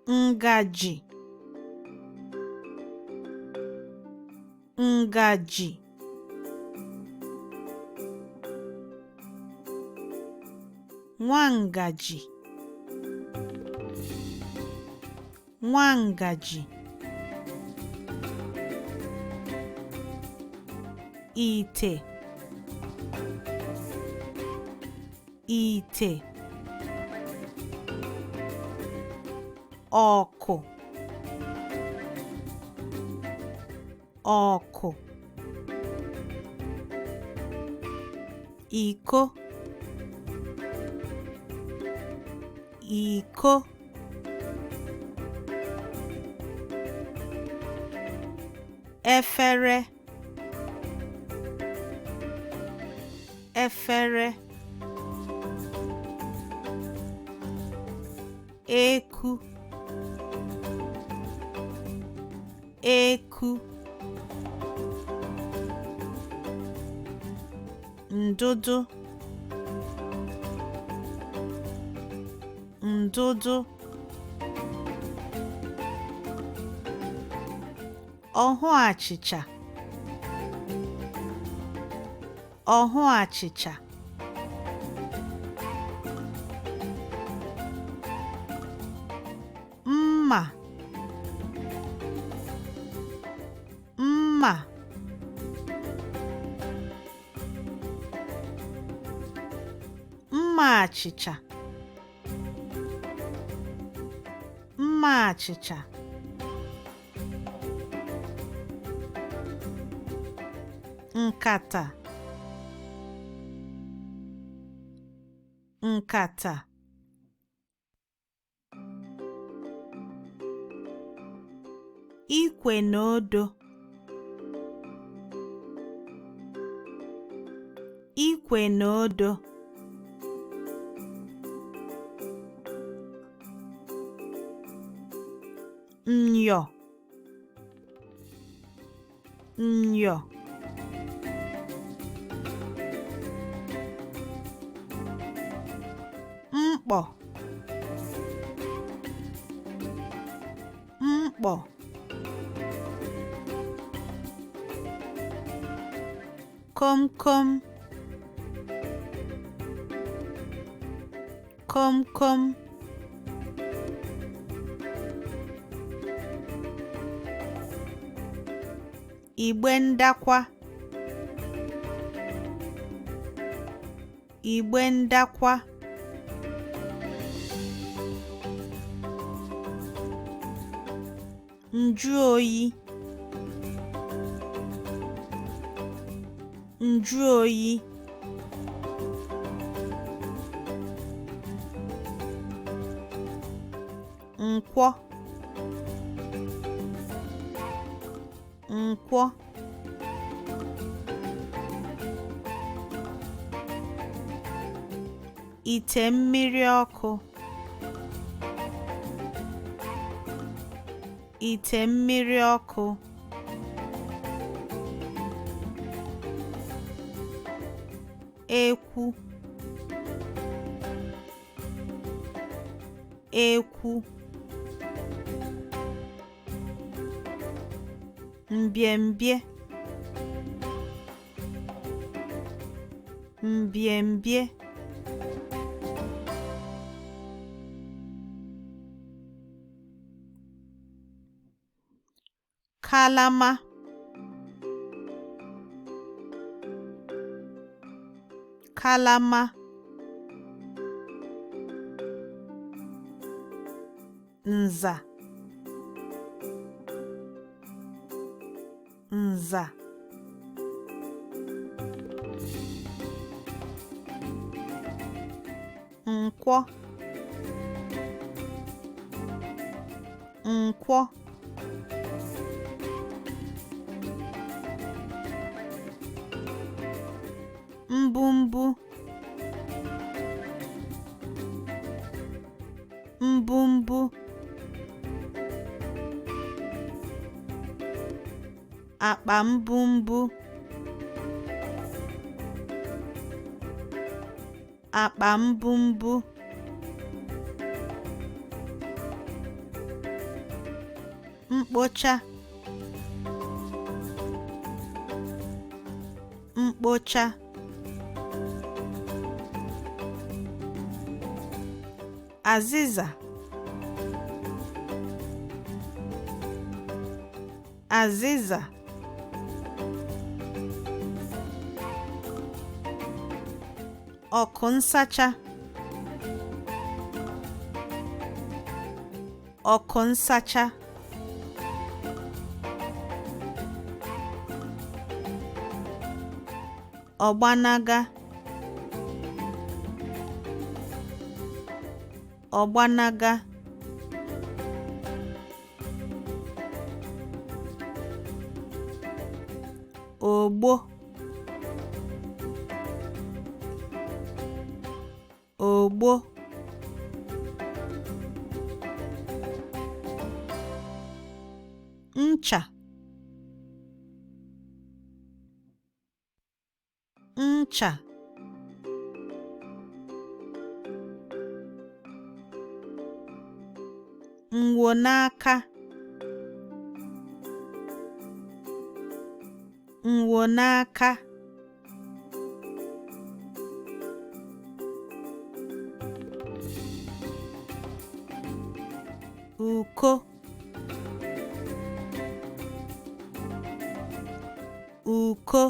ngaji ngaji nwangaji nwangaji ite ite ọkụ ọkụ iko iko efere efere eku eku ndụdụ ndụdụ ọhụ achịcha ọhụ achịcha mma mma mma achịcha mma achịcha nkata nkata ikwe na odo ikwe na odo nnyo nnyo mkpọ mkpọ komkom komkom igbe ndakwa igbe ndakwa nju oyi nju oyi nkwọ nkwọ ite mmiri ọkụ ite mmiri ọkụ ekwu ekwu mbiembie mbiembie kalama kalama nza nza nkwọ nkwọ mbumbu mbumbu akpa mbumbu akpa mbumbu mkpocha mkpocha azịza azịza ọkụ nsacha ọkụ nsacha ọgbanaga ọgbanaga ogbo ogbo ncha ncha nwonaaka nwonaaka uko uko